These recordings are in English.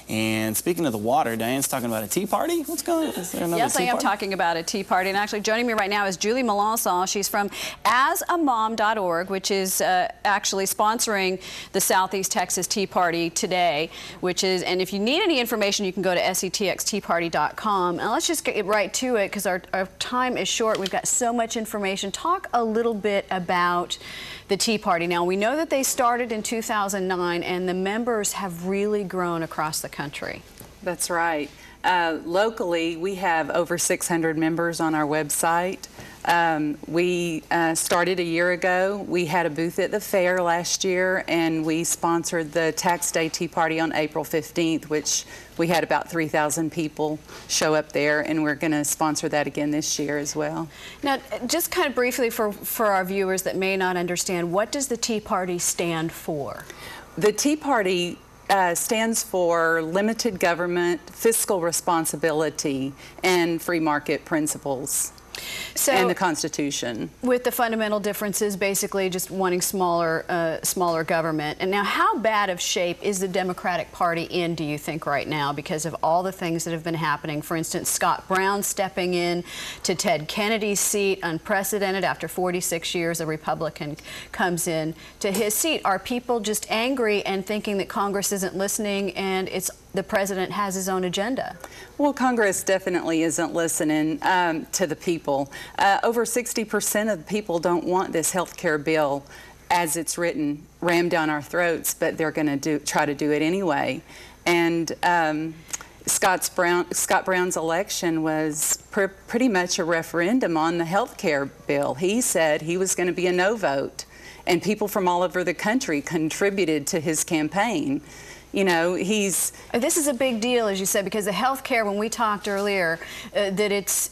And speaking of the water, Diane's talking about a tea party. What's going on? Is there another Yes, I am party? talking about a tea party. And actually joining me right now is Julie Meloncon. She's from asamom.org, which is actually sponsoring the Southeast Texas Tea Party today, and if you need any information, you can go to SETXteaparty.com. And let's just get right to it because our time is short. We've got so much information. Talk a little bit about the Tea Party. Now, we know that they started in 2009, and the members have really grown across the country. That's right. Locally, we have over 600 members on our website. We started a year ago. We had a booth at the fair last year, and we sponsored the Tax Day Tea Party on April 15th, which we had about 3,000 people show up there, and we're going to sponsor that again this year as well. Now, just kind of briefly for our viewers that may not understand, what does the Tea Party stand for? The Tea Party stands for limited government, fiscal responsibility, and free market principles. And the Constitution. With the fundamental differences, basically just wanting smaller government. And now, how bad of shape is the Democratic Party in, do you think, right now, because of all the things that have been happening? For instance, Scott Brown stepping in to Ted Kennedy's seat, unprecedented. After 46 years, a Republican comes in to his seat. Are people just angry and thinking that Congress isn't listening and the president has his own agenda? Well, Congress definitely isn't listening to the people. Over 60% of the people don't want this health care bill as it's written rammed down our throats, but they're going to try to do it anyway. And Scott Brown's election was pretty much a referendum on the health care bill. He said he was going to be a no vote, and people from all over the country contributed to his campaign. You know, this is a big deal, as you said, because the health care, when we talked earlier, that it's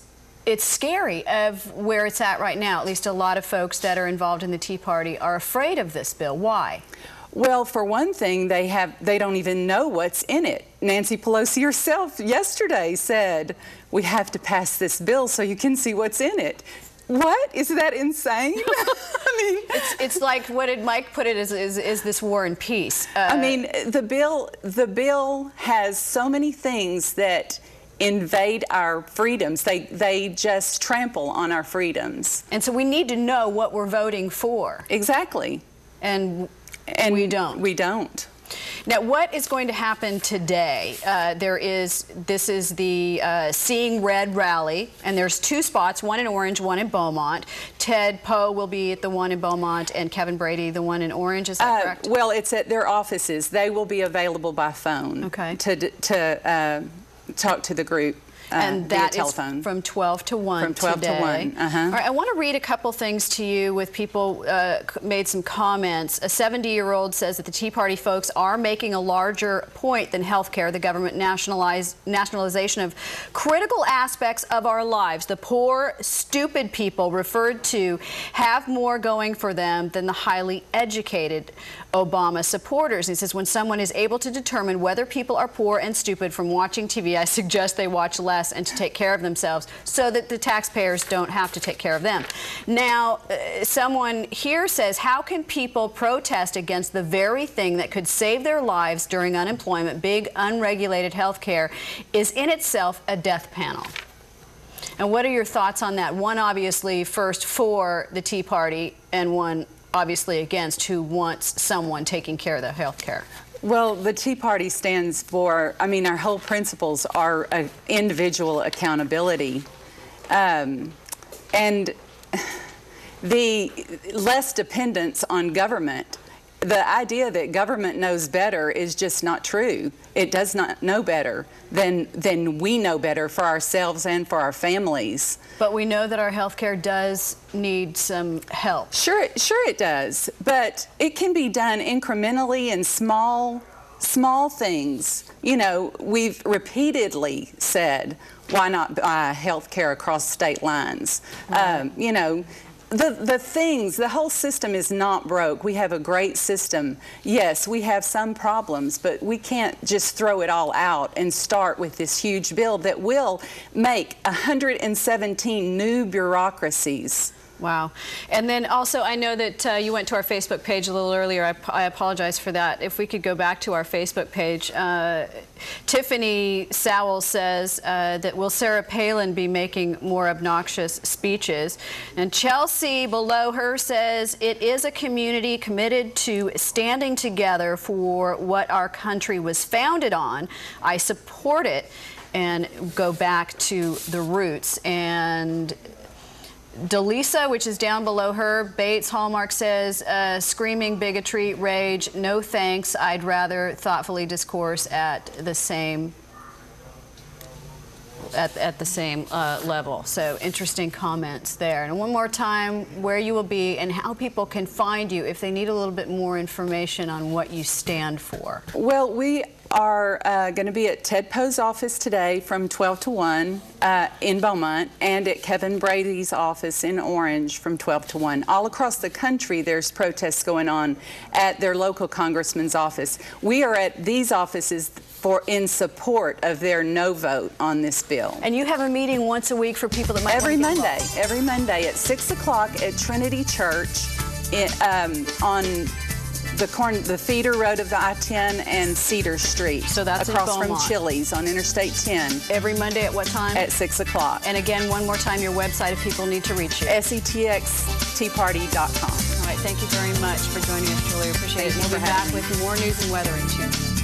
scary of where it's at right now. At least a lot of folks that are involved in the Tea Party are afraid of this bill. Why? Well, for one thing, they don't even know what's in it. Nancy Pelosi herself yesterday said, we have to pass this bill so you can see what's in it. What? Is that insane? I mean, it's like, what did Mike put it as, is this war and peace? I mean, the bill has so many things that invade our freedoms. They just trample on our freedoms. And so we need to know what we're voting for. Exactly. And we don't. We don't. Now, what is going to happen today? This is the Seeing Red rally, and there's two spots, one in Orange, one in Beaumont. Ted Poe will be at the one in Beaumont, and Kevin Brady, the one in Orange. Is that correct? Well, it's at their offices. They will be available by phone. Okay. To talk to the group. And that is from 12 to 1 From 12 today. to 1, All right, I want to read a couple things to you with people made some comments. A 70-year-old says that the Tea Party folks are making a larger point than health care, the government nationalization of critical aspects of our lives. The poor, stupid people referred to have more going for them than the highly educated Obama supporters. He says, when someone is able to determine whether people are poor and stupid from watching TV, I suggest they watch less and to take care of themselves so that the taxpayers don't have to take care of them. Now, someone here says, how can people protest against the very thing that could save their lives during unemployment? Big, unregulated health care is in itself a death panel. And what are your thoughts on that? One, obviously, first for the Tea Party, and one, obviously, against, who wants someone taking care of the health care. Well, the Tea Party stands for, I mean, our whole principles are individual accountability. And the less dependence on government. The idea that government knows better is just not true. It does not know better than we know better for ourselves and for our families. But we know that our health care does need some help. Sure it does. But it can be done incrementally in small things. You know, we've repeatedly said, why not buy health care across state lines? Right. You know, the whole system is not broke. We have a great system. Yes, we have some problems, but we can't just throw it all out and start with this huge bill that will make 117 new bureaucracies Wow. And then also, I know that you went to our Facebook page a little earlier. I apologize for that. If we could go back to our Facebook page. Tiffany Sowell says that will Sarah Palin be making more obnoxious speeches? And Chelsea below her says it is a community committed to standing together for what our country was founded on. I support it and go back to the roots. And Delisa, which is down below her, Bates Hallmark says, screaming bigotry, rage, no thanks. I'd rather thoughtfully discourse at the same level. So interesting comments there. And one more time, where you will be and how people can find you if they need a little bit more information on what you stand for. Well, we are going to be at Ted Poe's office today from 12 to 1 in Beaumont, and at Kevin Brady's office in Orange from 12 to 1. All across the country, there's protests going on at their local congressman's office. We are at these offices in support of their no vote on this bill. And you have a meeting once a week for people that might every Monday at 6 o'clock at Trinity Church on the feeder road of the I-10 and Cedar Street. So that's across from Chili's on Interstate 10. Every Monday at what time? At 6 o'clock. And again, one more time, your website if people need to reach you. SETXteaparty.com. All right, thank you very much for joining us, Julie. Appreciate it. We'll be back with more news and weather in 2 minutes.